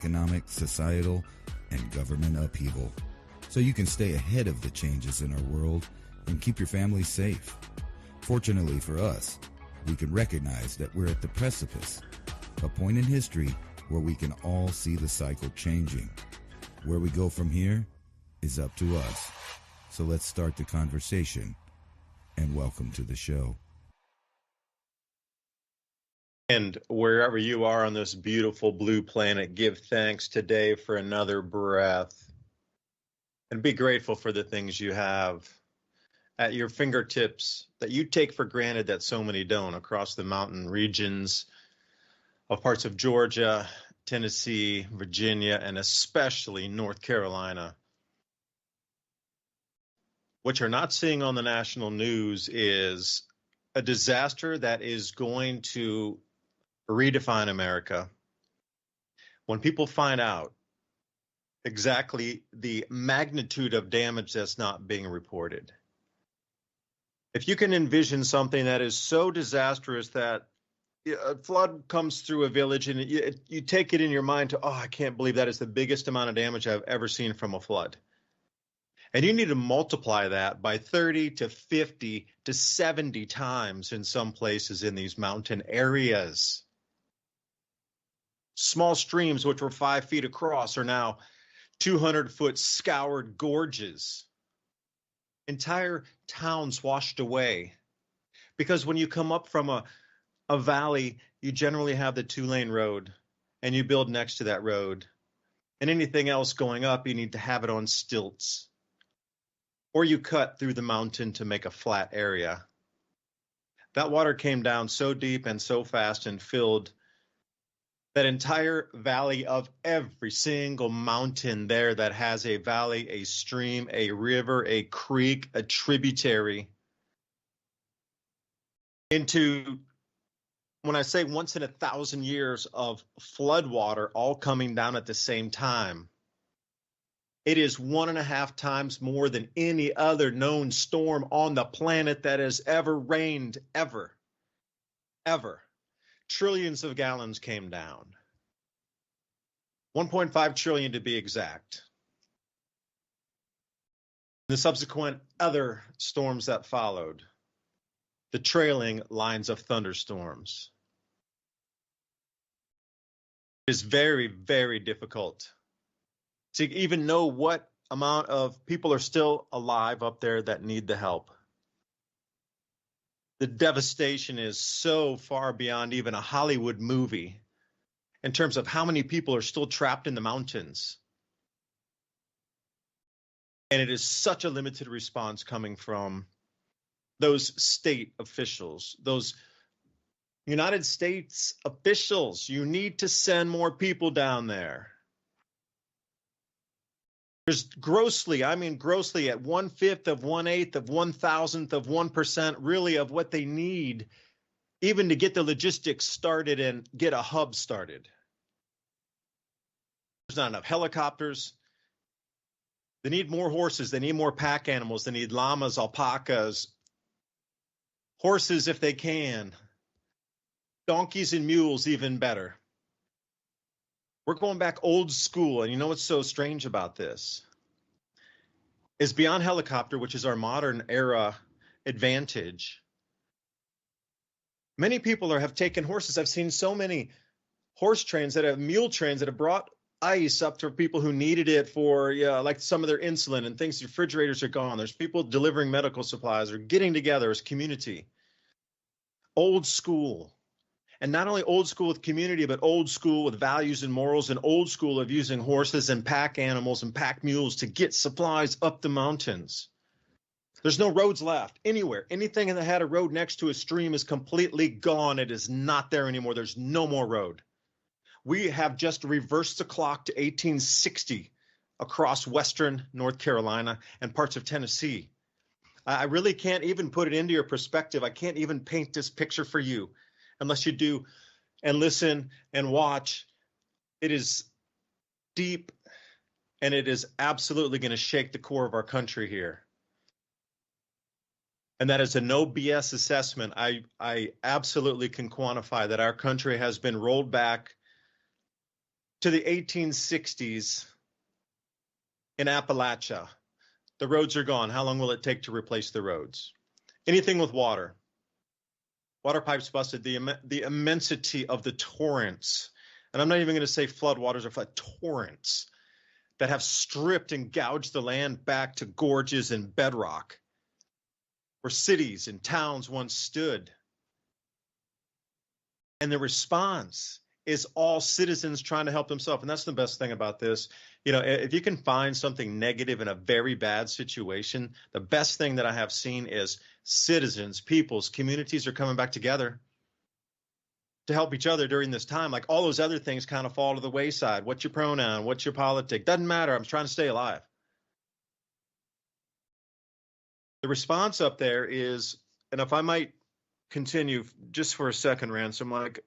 economic, societal, and government upheaval, so you can stay ahead of the changes in our world and keep your family safe. Fortunately for us, we can recognize that we're at the precipice, a point in history where we can all see the cycle changing. Where we go from here is up to us. So let's start the conversation, and welcome to the show. And wherever you are on this beautiful blue planet, give thanks today for another breath. And be grateful for the things you have at your fingertips that you take for granted that so many don't, across the mountain regions of parts of Georgia, Tennessee, Virginia, and especially North Carolina. What you're not seeing on the national news is a disaster that is going to redefine America. When people find out exactly the magnitude of damage that's not being reported. If you can envision something that is so disastrous that a flood comes through a village and you take it in your mind to, oh, I can't believe that is the biggest amount of damage I've ever seen from a flood. And you need to multiply that by 30 to 50 to 70 times in some places in these mountain areas. Small streams, which were 5 feet across, are now 200-foot scoured gorges. Entire towns washed away. Because when you come up from a valley, you generally have the 2-lane road, and you build next to that road. And anything else going up, you need to have it on stilts. Or you cut through the mountain to make a flat area. That water came down so deep and so fast and filled that entire valley of every single mountain there that has a valley, a stream, a river, a creek, a tributary, into, when I say once in 1,000 years of flood water all coming down at the same time, it is 1.5 times more than any other known storm on the planet that has ever rained, ever. Trillions of gallons came down. 1.5 trillion to be exact. The subsequent other storms that followed, the trailing lines of thunderstorms. It is very, very difficult to even know what amount of people are still alive up there that need the help. The devastation is so far beyond even a Hollywood movie in terms of how many people are still trapped in the mountains. And it is such a limited response coming from those state officials, those United States officials. You need to send more people down there. There's grossly at 1/5 of 1/8 of 1,000th of 1% really of what they need, even to get the logistics started and get a hub started. There's not enough helicopters. They need more horses. They need more pack animals. They need llamas, alpacas, horses if they can, donkeys and mules even better. We're going back old school, and you know what's so strange about this is beyond helicopter, which is our modern era advantage. Many people have taken horses. I've seen so many mule trains that have brought ice up to people who needed it for, like some of their insulin and things. Refrigerators are gone. There's people delivering medical supplies or getting together as community. Old school. And not only old school with community, but old school with values and morals, and old school of using horses and pack animals and pack mules to get supplies up the mountains. There's no roads left anywhere. Anything that had a road next to a stream is completely gone. It is not there anymore. There's no more road. We have just reversed the clock to 1860 across western North Carolina and parts of Tennessee. I really can't even put it into your perspective. I can't even paint this picture for you unless you do and listen and watch. It is deep, and it is absolutely going to shake the core of our country here. And that is a no BS assessment. I absolutely can quantify that our country has been rolled back to the 1860s in Appalachia. The roads are gone. How long will it take to replace the roads? Anything with water. Water pipes busted. The immensity of the torrents. And I'm not even going to say flood waters or flood torrents that have stripped and gouged the land back to gorges and bedrock where cities and towns once stood. And the response is all citizens trying to help themselves. And that's the best thing about this. You know, if you can find something negative in a very bad situation, the best thing that I have seen is citizens, peoples, communities are coming back together to help each other during this time. Like all those other things kind of fall to the wayside. What's your pronoun? What's your politic? Doesn't matter. I'm trying to stay alive. The response up there is, and if I might continue just for a second, Ransom, like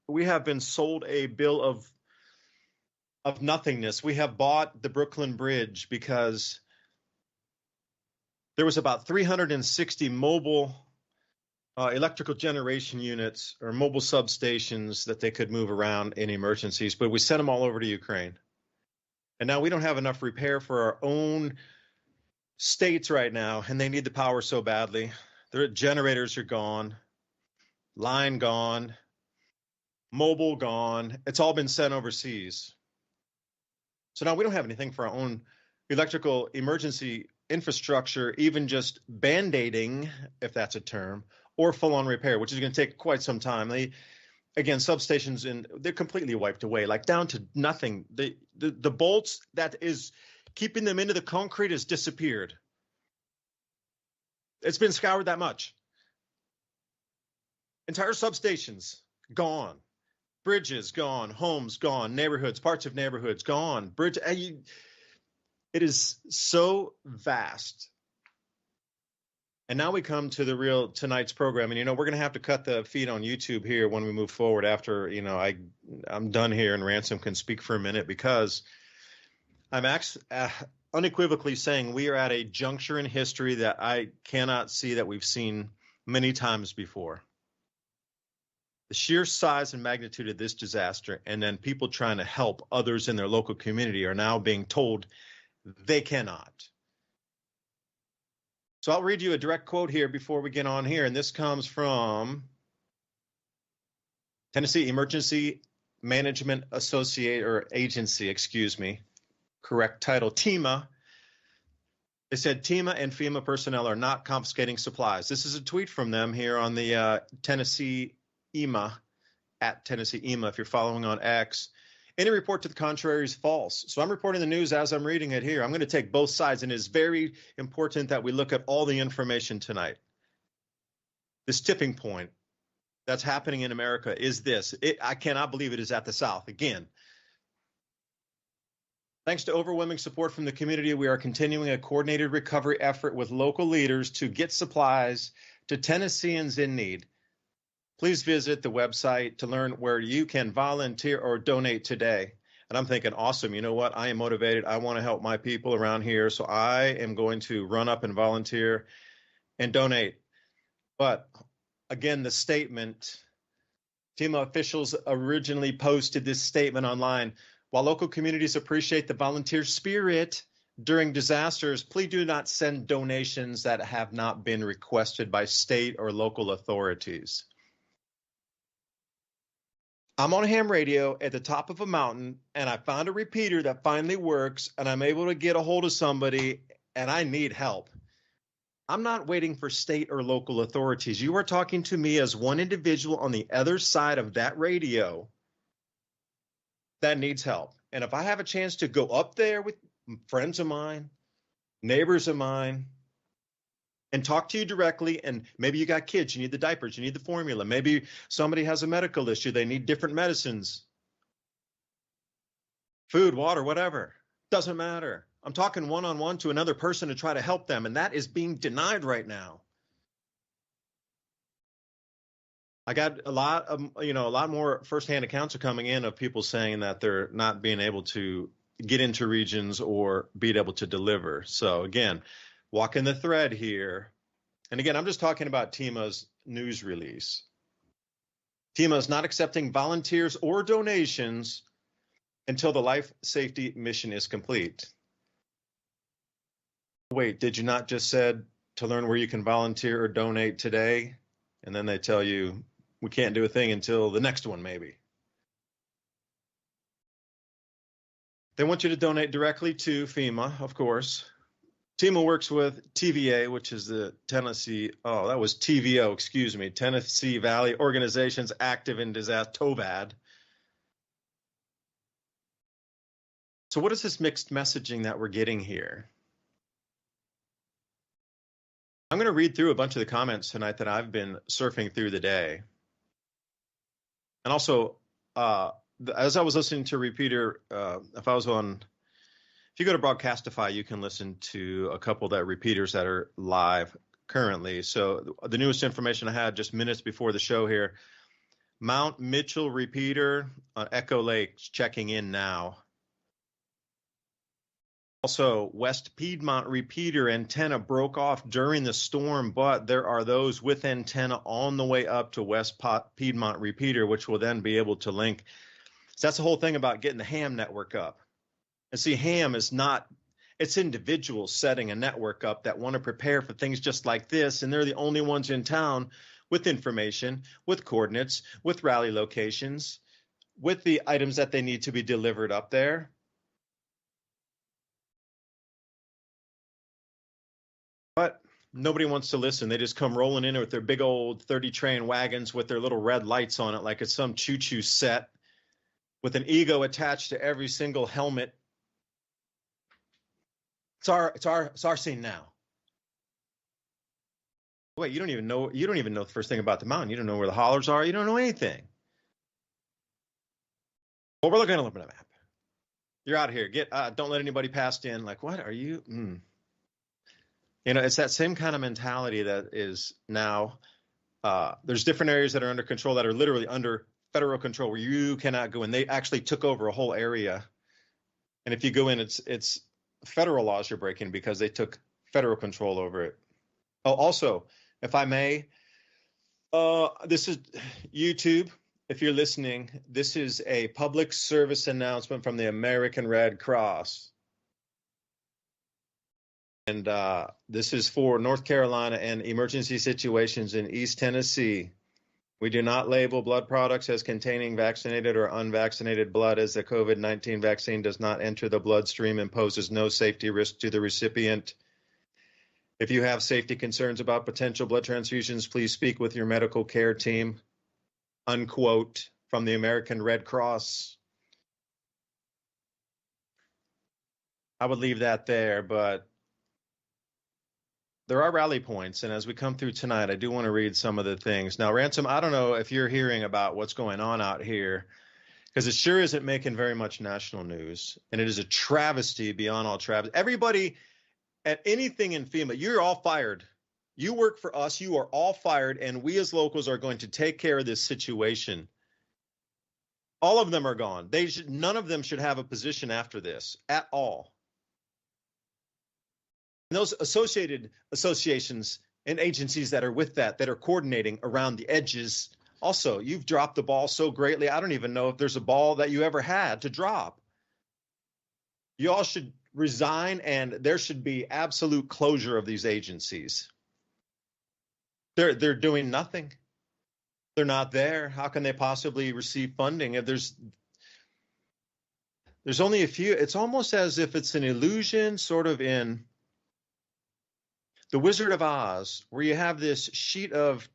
we have been sold a bill of nothingness. We have bought the Brooklyn Bridge because there was about 360 mobile electrical generation units or mobile substations that they could move around in emergencies, but we sent them all over to Ukraine. And now we don't have enough repair for our own states right now, and they need the power so badly. Their generators are gone, line gone, mobile gone. It's all been sent overseas. So now we don't have anything for our own electrical emergency infrastructure, even just band-aiding, if that's a term, or full-on repair, which is going to take quite some time. Again, substations, they're completely wiped away, like down to nothing. The bolts that is keeping them into the concrete has disappeared. It's been scoured that much. Entire substations gone. Bridges gone. Homes gone. Neighborhoods, parts of neighborhoods gone. It is so vast. And now we come to the real tonight's program. And, we're going to have to cut the feed on YouTube here when we move forward after, I'm done here and Ransom can speak for a minute, because I'm unequivocally saying we are at a juncture in history that I cannot see that we've seen many times before. The sheer size and magnitude of this disaster, and then people trying to help others in their local community, are now being told they cannot. So I'll read you a direct quote here before we get on here, and this comes from Tennessee Emergency Management Agency, correct title, TEMA. They said TEMA and FEMA personnel are not confiscating supplies. This is a tweet from them here on the Tennessee EMA, at Tennessee EMA, if you're following on X. Any report to the contrary is false. So I'm reporting the news as I'm reading it here. I'm going to take both sides, and it's very important that we look at all the information tonight. This tipping point that's happening in America is this. I cannot believe it is at the South again. Thanks to overwhelming support from the community, we are continuing a coordinated recovery effort with local leaders to get supplies to Tennesseans in need. Please visit the website to learn where you can volunteer or donate today. And I'm thinking, awesome, you know what? I am motivated. I want to help my people around here, so I am going to run up and volunteer and donate. But again, the statement, TEMA officials originally posted this statement online. While local communities appreciate the volunteer spirit during disasters, please do not send donations that have not been requested by state or local authorities. I'm on ham radio at the top of a mountain, and I found a repeater that finally works, and I'm able to get a hold of somebody, and I need help. I'm not waiting for state or local authorities. You are talking to me as one individual on the other side of that radio that needs help. And if I have a chance to go up there with friends of mine, neighbors of mine, and talk to you directly, and maybe you got kids, you need the diapers, you need the formula, maybe somebody has a medical issue, they need different medicines, food, water, whatever, doesn't matter. I'm talking one-on-one to another person to try to help them, and that is being denied right now. I got a lot more firsthand accounts are coming in of people saying that they're not being able to get into regions or being able to deliver. So again, walking the thread here. And again, I'm just talking about TEMA's news release. TEMA is not accepting volunteers or donations until the life safety mission is complete. Wait, did you not just said to learn where you can volunteer or donate today? And then they tell you, we can't do a thing until the next one, maybe. They want you to donate directly to FEMA, of course. TEMA works with TVA, which is the Tennessee Valley Organizations Active in Disaster, TOVAD. So what is this mixed messaging that we're getting here? I'm going to read through a bunch of the comments tonight that I've been surfing through the day. And also, as I was listening to Repeater, if you go to Broadcastify, you can listen to a couple that repeaters that are live currently. So the newest information I had just minutes before the show here, Mount Mitchell repeater on Echo Lake checking in now. Also, West Piedmont repeater antenna broke off during the storm, but there are those with antenna on the way up to West Piedmont repeater, which will then be able to link. So that's the whole thing about getting the ham network up. And see, ham is not, it's individuals setting a network up that want to prepare for things just like this, and they're the only ones in town with information, with coordinates, with rally locations, with the items that they need to be delivered up there. But nobody wants to listen. They just come rolling in with their big old 30-train wagons with their little red lights on it like it's some choo-choo set with an ego attached to every single helmet. It's our scene now. Wait, you don't even know the first thing about the mountain. You don't know where the hollers are. You don't know anything. Well, we're looking at a map. You're out here. Don't let anybody pass in. Like, what are you? You know, it's that same kind of mentality that is now. There's different areas that are under control that are literally under federal control where you cannot go in. They actually took over a whole area, and if you go in, it's federal laws you're breaking because they took federal control over it. Oh, also, if I may, this is YouTube. If you're listening, this is a public service announcement from the American Red Cross. And this is for North Carolina and emergency situations in East Tennessee. We do not label blood products as containing vaccinated or unvaccinated blood, as the COVID-19 vaccine does not enter the bloodstream and poses no safety risk to the recipient. If you have safety concerns about potential blood transfusions, please speak with your medical care team. Unquote, from the American Red Cross. I would leave that there, but there are rally points, and as we come through tonight, I do want to read some of the things. Now, Ransom, I don't know if you're hearing about what's going on out here, because it sure isn't making very much national news, and it is a travesty beyond all travesty. Everybody at anything in FEMA, you're all fired. You work for us, you are all fired, and we as locals are going to take care of this situation. All of them are gone. None of them should have a position after this at all. And those associated associations and agencies that are with that are coordinating around the edges. Also, you've dropped the ball so greatly, I don't even know if there's a ball that you ever had to drop. You all should resign, and there should be absolute closure of these agencies. They're doing nothing. They're not there. How can they possibly receive funding if there's only a few? It's almost as if it's an illusion, sort of in The Wizard of Oz, where you have this sheet of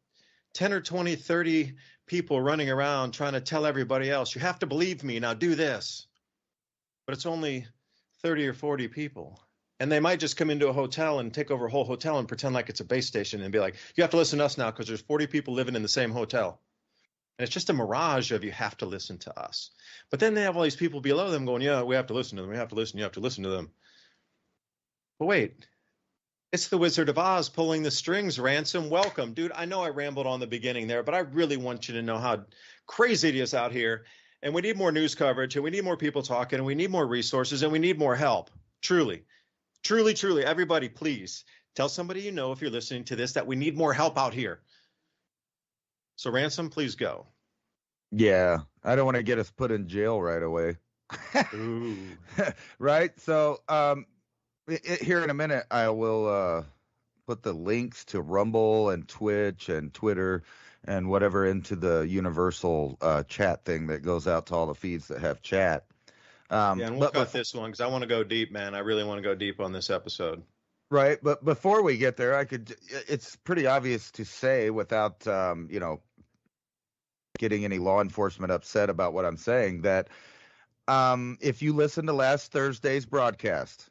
10 or 20, 30 people running around trying to tell everybody else, you have to believe me, now do this. But it's only 30 or 40 people. And they might just come into a hotel and take over a whole hotel and pretend like it's a base station and be like, you have to listen to us now because there's 40 people living in the same hotel. And it's just a mirage of you have to listen to us. But then they have all these people below them going, yeah, we have to listen to them. We have to listen. You have to listen to them. But wait. It's the Wizard of Oz pulling the strings. Ransom, welcome. Dude, I know I rambled on the beginning there, but I really want you to know how crazy it is out here. And we need more news coverage, and we need more people talking, and we need more resources, and we need more help. Truly, truly, truly. Everybody, please tell somebody you know if you're listening to this that we need more help out here. So, Ransom, please go. Yeah, I don't want to get us put in jail right away. Ooh. Right? So here in a minute, I will put the links to Rumble and Twitch and Twitter and whatever into the universal chat thing that goes out to all the feeds that have chat. Yeah, and we'll But cut this one because I want to go deep, man. I really want to go deep on this episode. right, but before we get there, it's pretty obvious to say without, getting any law enforcement upset about what I'm saying that if you listen to last Thursday's broadcast,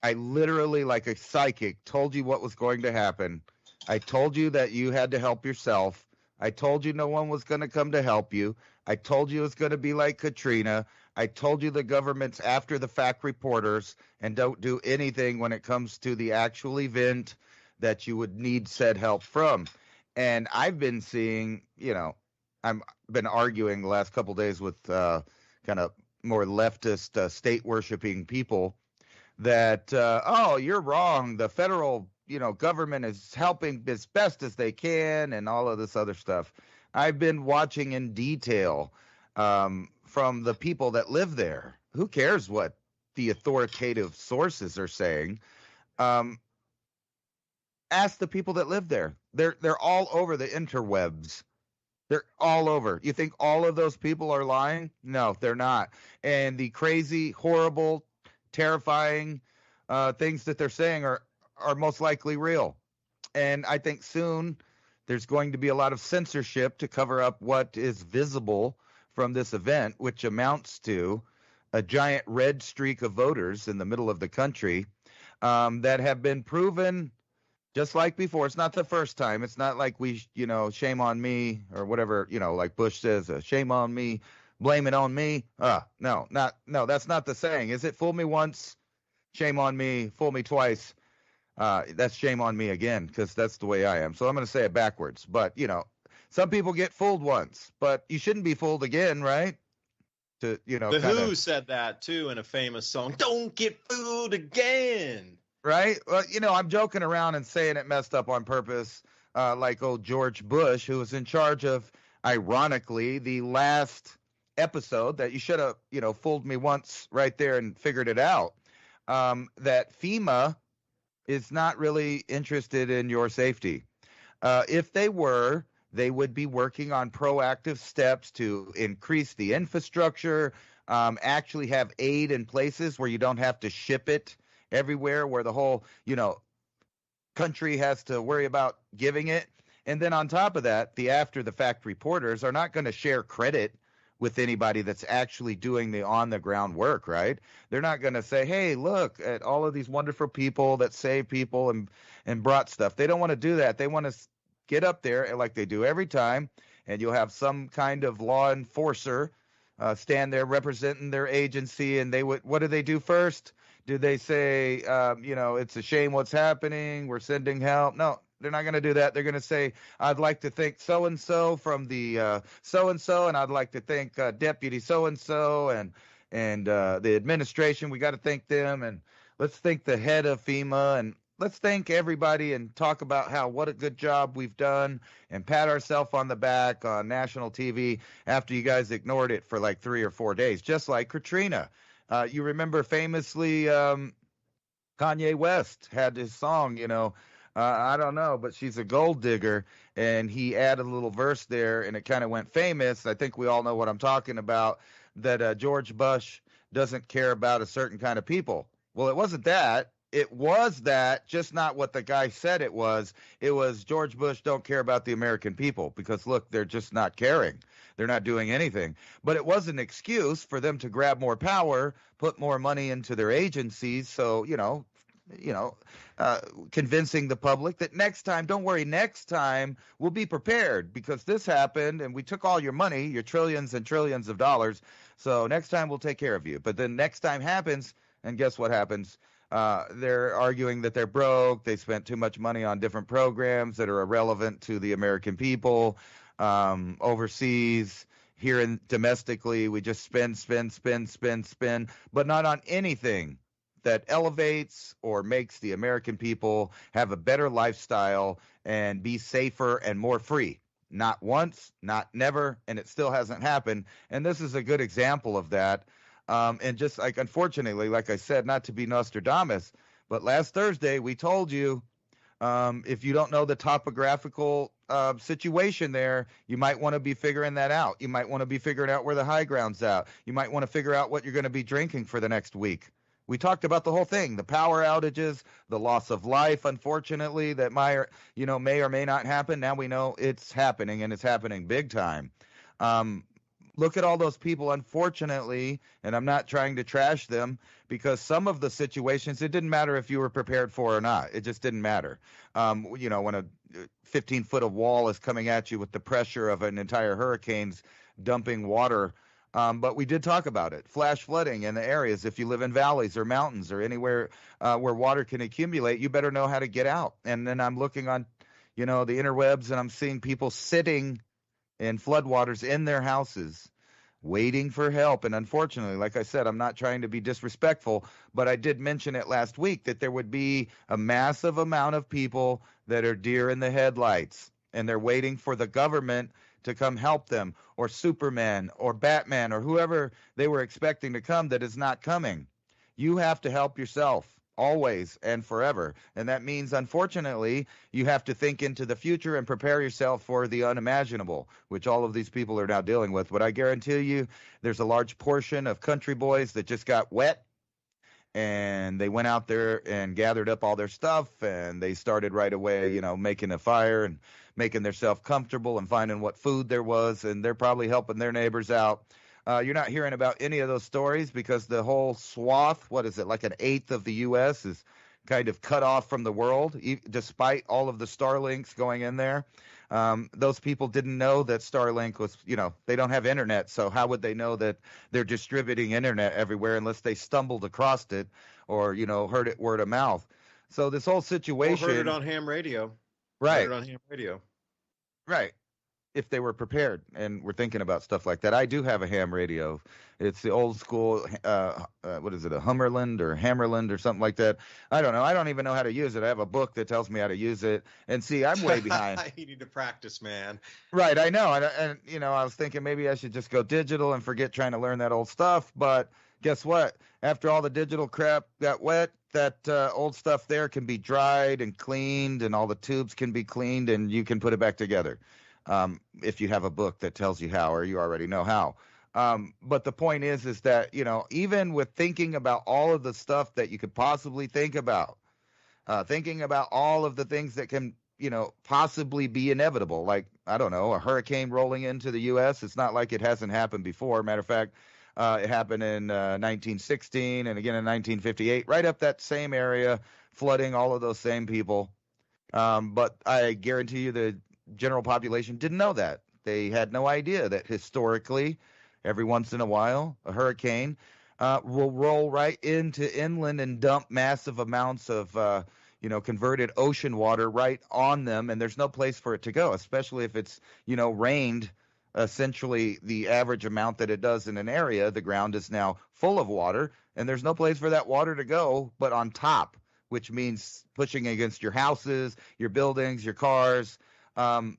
I literally, like a psychic, told you what was going to happen. I told you that you had to help yourself. I told you no one was going to come to help you. I told you it was going to be like Katrina. I told you the government's after the fact reporters and don't do anything when it comes to the actual event that you would need said help from. And I've been seeing, I've been arguing the last couple of days with kind of more leftist state worshiping people that oh, you're wrong, the federal government is helping as best as they can and all of this other stuff. I've been watching in detail from the people that live there. Who cares what the authoritative sources are saying? Ask the people that live there. They're all over the interwebs. They're all over. You think all of those people are lying? No, they're not. And the crazy, horrible, terrifying things that they're saying are most likely real. And I think soon there's going to be a lot of censorship to cover up what is visible from this event, which amounts to a giant red streak of voters in the middle of the country that have been proven just like before. It's not the first time. It's not like we, shame on me or whatever, like Bush says, shame on me, blame it on me. No, that's not the saying. Is it fool me once, shame on me, fool me twice? That's shame on me again, because that's the way I am. So I'm going to say it backwards. But, some people get fooled once, but you shouldn't be fooled again, right? The Who said that too in a famous song? Don't get fooled again. Right? Well, I'm joking around and saying it messed up on purpose, like old George Bush, who was in charge of, ironically, the last episode that you should have, fooled me once right there and figured it out, that FEMA is not really interested in your safety. If they were, they would be working on proactive steps to increase the infrastructure, actually have aid in places where you don't have to ship it everywhere, where the whole, country has to worry about giving it. And then on top of that, the after the fact reporters are not going to share credit with anybody that's actually doing the on the ground work, right? They're not going to say, hey, look at all of these wonderful people that save people and brought stuff. They don't want to do that. They want to get up there like they do every time, and you'll have some kind of law enforcer stand there representing their agency, and what do they do first? Do they say, it's a shame what's happening, we're sending help? No, they're not going to do that. They're going to say, I'd like to thank so-and-so from the so-and-so, and I'd like to thank Deputy so-and-so and the administration. We got to thank them, and let's thank the head of FEMA, and let's thank everybody and talk about what a good job we've done and pat ourselves on the back on national TV after you guys ignored it for like 3 or 4 days, just like Katrina. You remember famously Kanye West had his song, I don't know, but she's a gold digger, and he added a little verse there, and it kind of went famous. I think we all know what I'm talking about, that George Bush doesn't care about a certain kind of people. Well, it wasn't that. It was that, just not what the guy said it was. It was George Bush don't care about the American people because, look, they're just not caring. They're not doing anything. But it was an excuse for them to grab more power, put more money into their agencies. So, convincing the public that next time, don't worry, next time we'll be prepared because this happened and we took all your money, your trillions and trillions of dollars. So next time we'll take care of you. But then next time happens, and guess what happens? They're arguing that they're broke. They spent too much money on different programs that are irrelevant to the American people. Overseas, here and domestically, we just spend, but not on anything that elevates or makes the American people have a better lifestyle and be safer and more free. Not once, not never, and it still hasn't happened. And this is a good example of that. And just like, unfortunately, like I said, not to be Nostradamus, but last Thursday we told you, if you don't know the topographical situation there, you might want to be figuring that out. You might want to be figuring out where the high ground's at. You might want to figure out what you're going to be drinking for the next week. We talked about the whole thing, the power outages, the loss of life, unfortunately, that may or may not happen. Now we know it's happening, and it's happening big time. Look at all those people, unfortunately, and I'm not trying to trash them, because some of the situations, it didn't matter if you were prepared for or not. It just didn't matter. When a 15-foot of wall is coming at you with the pressure of an entire hurricane's dumping water. But we did talk about it. Flash flooding in the areas. If you live in valleys or mountains or anywhere where water can accumulate, you better know how to get out. And then I'm looking on, the interwebs, and I'm seeing people sitting in floodwaters in their houses waiting for help. And unfortunately, like I said, I'm not trying to be disrespectful, but I did mention it last week that there would be a massive amount of people that are deer in the headlights, and they're waiting for the government to come help them, or Superman or Batman or whoever they were expecting to come that is not coming. You have to help yourself always and forever. And that means, unfortunately, you have to think into the future and prepare yourself for the unimaginable, which all of these people are now dealing with. But I guarantee you, there's a large portion of country boys that just got wet, and they went out there and gathered up all their stuff, and they started right away, making a fire and making themselves comfortable and finding what food there was, and they're probably helping their neighbors out. You're not hearing about any of those stories because the whole swath, like an eighth of the U.S. is kind of cut off from the world, despite all of the Starlinks going in there. Those people didn't know that Starlink was, they don't have internet, so how would they know that they're distributing internet everywhere unless they stumbled across it or, heard it word of mouth. So this whole situation. Or heard it on ham radio. Right. Heard it on ham radio. Right. If they were prepared and were thinking about stuff like that. I do have a ham radio. It's the old school, what is it, a Hummerland or Hammerland or something like that. I don't know. I don't even know how to use it. I have a book that tells me how to use it. And see, I'm way behind. You need to practice, man. Right, I know. And I was thinking maybe I should just go digital and forget trying to learn that old stuff. But guess what? After all the digital crap got wet, that old stuff there can be dried and cleaned, and all the tubes can be cleaned, and you can put it back together. If you have a book that tells you how, or you already know how. But the point is that, even with thinking about all of the stuff that you could possibly think about, thinking about all of the things that can, possibly be inevitable, like, I don't know, a hurricane rolling into the U.S. It's not like it hasn't happened before. Matter of fact, it happened in 1916 and again in 1958, right up that same area, flooding all of those same people. But I guarantee you the general population didn't know that. They had no idea that historically, every once in a while, a hurricane will roll right into inland and dump massive amounts of, converted ocean water right on them, and there's no place for it to go, especially if it's, rained essentially the average amount that it does in an area. The ground is now full of water, and there's no place for that water to go but on top, which means pushing against your houses, your buildings, your cars. A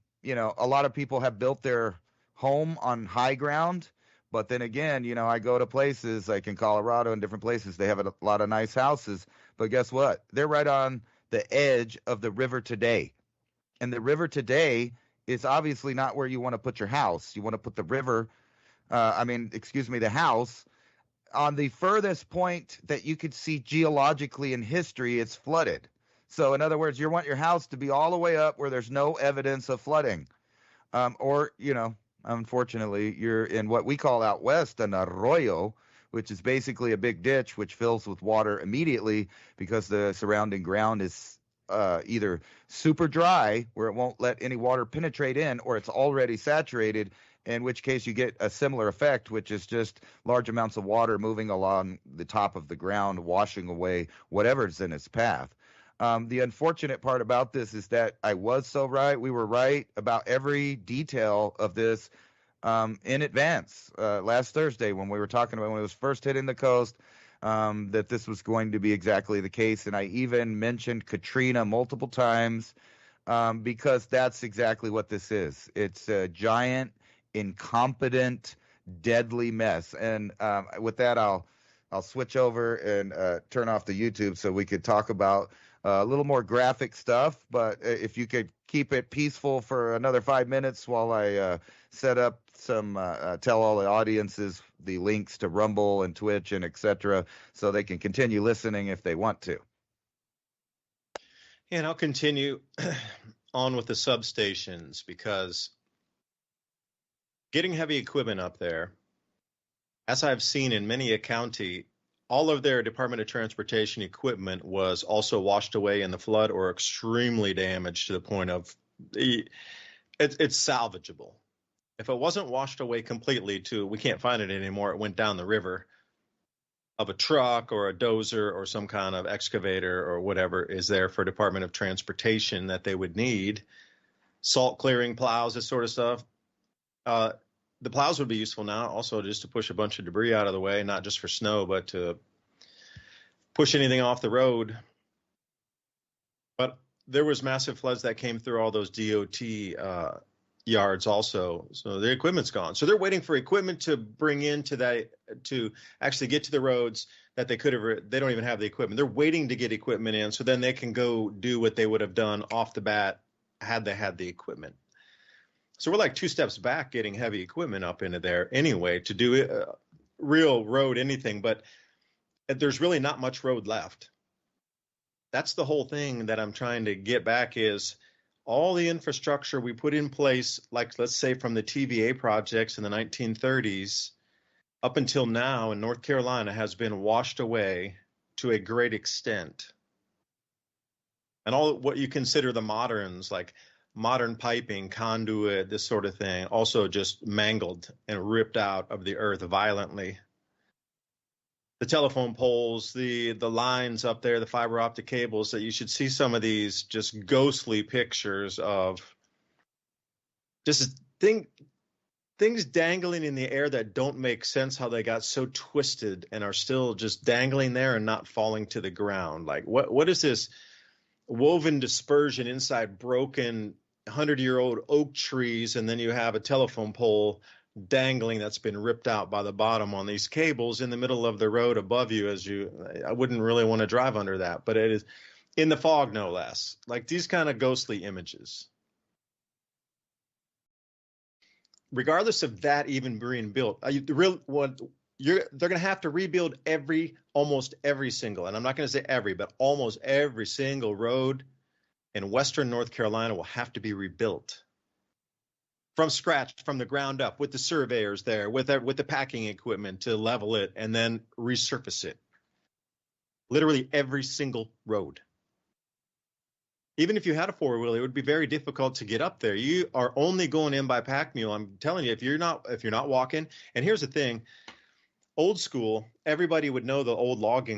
lot of people have built their home on high ground, but then again, I go to places like in Colorado and different places, they have a lot of nice houses, but guess what? They're right on the edge of the river today. And the river today is obviously not where you want to put your house. You want to put the house on the furthest point that you could see geologically in history. It's flooded. So in other words, you want your house to be all the way up where there's no evidence of flooding. Unfortunately, you're in what we call out west an arroyo, which is basically a big ditch which fills with water immediately because the surrounding ground is either super dry where it won't let any water penetrate in, or it's already saturated, in which case you get a similar effect, which is just large amounts of water moving along the top of the ground, washing away whatever's in its path. The unfortunate part about this is that I was so right. We were right about every detail of this in advance. Last Thursday when we were talking about when it was first hitting the coast, that this was going to be exactly the case. And I even mentioned Katrina multiple times because that's exactly what this is. It's a giant, incompetent, deadly mess. And with that, I'll switch over and turn off the YouTube so we could talk about a little more graphic stuff. But if you could keep it peaceful for another 5 minutes while I set up some, tell all the audiences the links to Rumble and Twitch and etc., so they can continue listening if they want to. And I'll continue on with the substations, because getting heavy equipment up there, as I've seen in many a county, all of their Department of Transportation equipment was also washed away in the flood or extremely damaged to the point of it's salvageable. If it wasn't washed away completely to we can't find it anymore, it went down the river, of a truck or a dozer or some kind of excavator or whatever is there for Department of Transportation that they would need, salt clearing plows, this sort of stuff. The plows would be useful now also just to push a bunch of debris out of the way, not just for snow, but to push anything off the road. But there was massive floods that came through all those DOT yards also. So the equipment's gone. So they're waiting for equipment to bring into that, to actually get to the roads that they could have, they don't even have the equipment. They're waiting to get equipment in so then they can go do what they would have done off the bat had they had the equipment. So we're like 2 steps back getting heavy equipment up into there anyway to do real road anything, but there's really not much road left. That's the whole thing that I'm trying to get back is all the infrastructure we put in place, like let's say from the TVA projects in the 1930s up until now in North Carolina has been washed away to a great extent. And all what you consider the moderns, like modern piping, conduit, this sort of thing, also just mangled and ripped out of the earth violently. The telephone poles, the lines up there, the fiber optic cables, that you should see some of these just ghostly pictures of just things dangling in the air that don't make sense how they got so twisted and are still just dangling there and not falling to the ground. Like what is this woven dispersion inside broken 100-year-old oak trees, and then you have a telephone pole dangling that's been ripped out by the bottom on these cables in the middle of the road above you. I wouldn't really want to drive under that, but it is in the fog, no less. Like these kind of ghostly images. Regardless of that even being built, they're going to have to rebuild almost every single, and I'm not going to say every, but almost every single road in Western North Carolina will have to be rebuilt from scratch, from the ground up, with the surveyors there, with the packing equipment to level it and then resurface it. Literally every single road. Even if you had a four-wheeler, it would be very difficult to get up there. You are only going in by pack mule. I'm telling you, if you're not walking. And here's the thing, old school, everybody would know the old logging